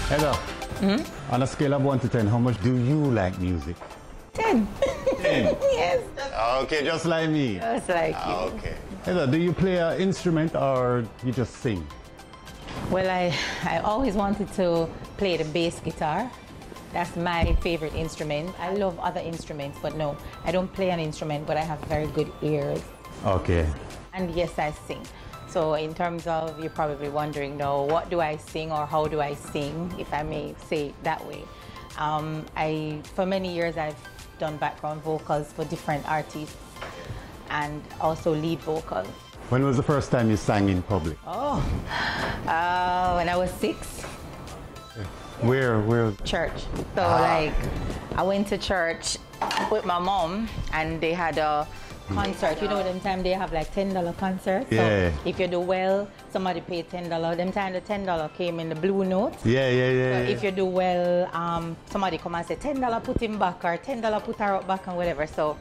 Heather, on a scale of 1 to 10, how much do you like music? 10. 10? Yes. Okay, just like me. Just like you. Okay. Heather, do you play an instrument or you just sing? Well, I always wanted to play the bass guitar. That's my favorite instrument. I love other instruments, but no, I don't play an instrument, but I have very good ears. Okay. And yes, I sing. So in terms of, you're probably wondering, no, what do I sing or how do I sing, if I may say it that way. For many years, I've done background vocals for different artists and also lead vocals. When was the first time you sang in public? Oh, when I was 6. Where? Church. So like, I went to church with my mom and they had a concert. You know, them time they have like $10 concerts. Yeah. So if you do well, somebody pay $10. Them time the $10 came in the blue note. Yeah. So if you do well, somebody come and say $10 put him back or $10 put her up back and whatever. So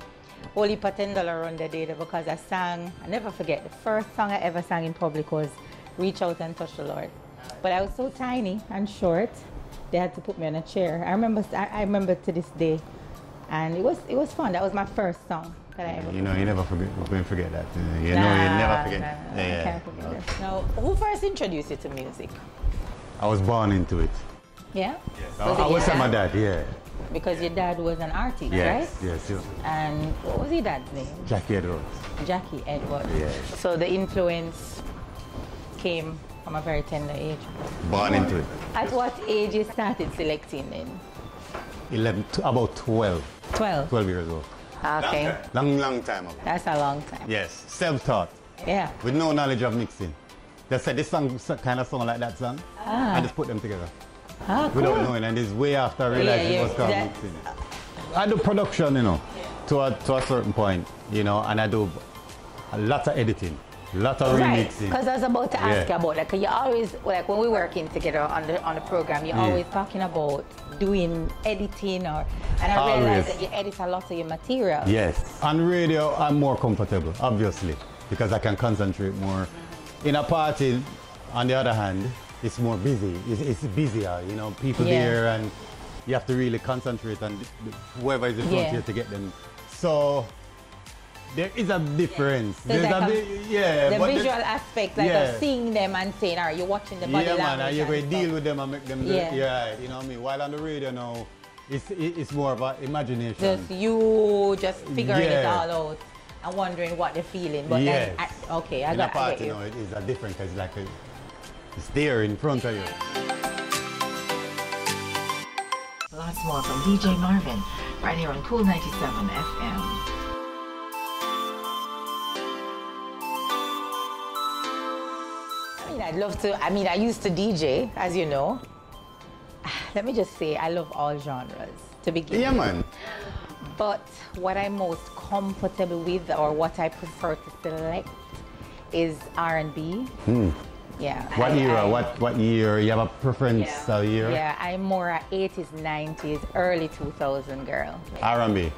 only put $10 on the day because I sang, I never forget, the first song I ever sang in public was Reach Out and Touch the Lord. But I was so tiny and short, they had to put me on a chair. I remember to this day. And it was fun. That was my first song that I ever You know, you never forget that. You never forget. I can't forget it. Now, who first introduced you to music? I was born into it. Yeah? Yes. I was my dad, yeah. Because your dad was an artist, yes, right? Yes. And what was your dad's name? Jackie Edwards. Jackie Edwards. Yes. So the influence came from a very tender age. Born into it. At what age you started selecting then? 11, about 12. 12? 12 years old. Okay. Long time ago. That's a long time. Yes, self-taught. Yeah. With no knowledge of mixing. They said this song kind of sound like that song. I just put them together. Cool. Without knowing, and it's way after I realized it was called mixing. I do production, you know, to a certain point, you know, and I do a lot of editing. A lot of remixing. Because I was about to ask you about that. Because you always, like when we're working together on the program, you're always talking about doing editing and I realize that you edit a lot of your material. Yes. On radio, I'm more comfortable, obviously, because I can concentrate more. In a party, on the other hand, it's more busy. It's busier, you know, people there, and you have to really concentrate on whoever is in front of you to get them. So there is a difference. So there's the visual aspect, like of seeing them and saying, all right, you're watching the body language. Yeah, man, and you're going to deal with them and make them do it. Yeah, you know what I mean? While on the radio now, it's more of an imagination. Just you just figuring it all out and wondering what they're feeling. But then, okay, I got you. You know, it is a different, because like it's there in front of you. Lots more from DJ Marvin right here on Kool97 FM. I'd love to, I used to DJ, as you know. Let me just say, I love all genres, to begin with. Yeah, man. But what I'm most comfortable with, or what I prefer to select, is R&B. Yeah. What era? What year? You have a preference year? Yeah, I'm more a 80s, 90s, early 2000 girl. R&B?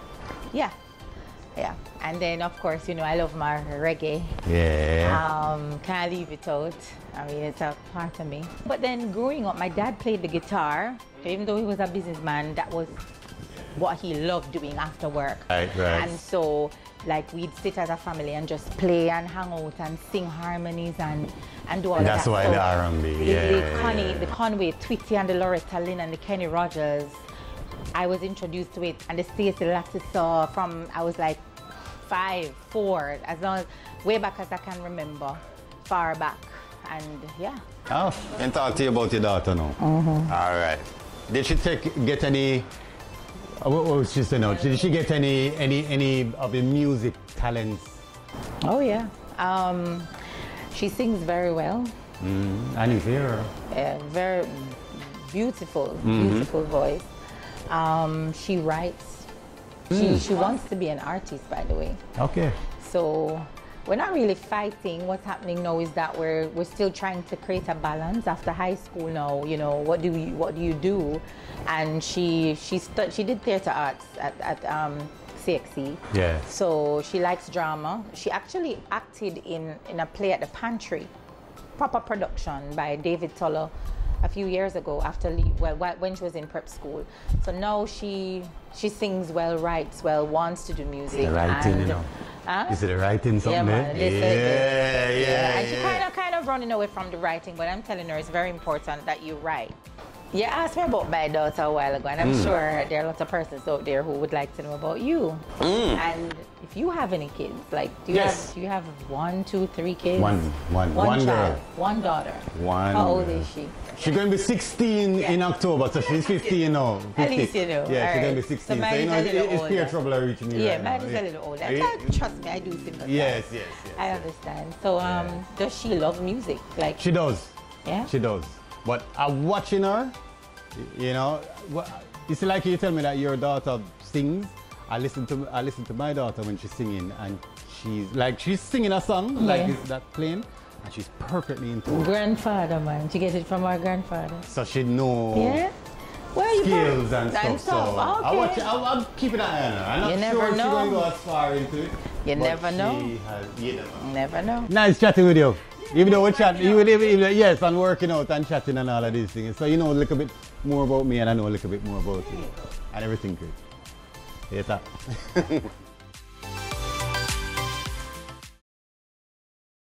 Yeah. Yeah. And then, of course, you know, I love my reggae. Yeah. Can't leave it out. I mean, it's a part of me. But then growing up, my dad played the guitar. Even though he was a businessman, that was what he loved doing after work. Right. And so, like, we'd sit as a family and just play and hang out and sing harmonies and do all That's that. That's why the R&B, the Conway Twitty and the Loretta Lynn and the Kenny Rogers. I was introduced to it, and the Stacey Lattisaw from, I was like 5, 4, as long as, way back as I can remember, far back, and yeah. Oh, and talk to you about your daughter now. All right. Did she get any, what was she saying now? Did she get any of the music talents? Oh yeah. She sings very well. And you hear her? Very beautiful, beautiful voice. She writes. She wants to be an artist, by the way. Okay. So we're not really fighting. What's happening now is that we're still trying to create a balance after high school now. You know, what do you do? And she did theater arts at CXC. Yeah. So she likes drama. She actually acted in a play at the Pantry, proper production by David Toller. a few years ago after when she was in prep school. So now she sings well, writes well, wants to do music. The writing, and, you know. Huh? Is it the writing something? Yeah, man, Yeah. And she kind of running away from the writing, but I'm telling her it's very important that you write. You asked me about my daughter a while ago, and I'm sure there are lots of persons out there who would like to know about you. And if you have any kids, like, do you have 1, 2, 3 kids? One One girl. child, one daughter. How old is she? She's going to be 16 in October, so she's 15 now. 15. At least you know. Yeah, she's going to be 16. So So, mine you know, is a little it's peer older. trouble reaching me. Yeah, right mine now. is a little older. Yeah. Trust me, I do sympathize. Yes. I understand. So, does she love music? Like, She does. yeah? She does. But I'm watching her, you know, it's like you tell me that your daughter sings. I listen to my daughter when she's singing, and she's singing a song like this, that playing, and she's perfectly into it. Grandfather, man. She get it from our grandfather. So she knows Yeah? Well, skills and stuff. So Okay. I'm keeping an eye on her. I'm not You never sure she's know. going to go as far into it. You but never know. You never know. Never know. Nice chatting with you. Even though we chat, yes, and working out and chatting and all of these things. So you know a little bit more about me, and I know a little bit more about you, and everything good. Yes, sir.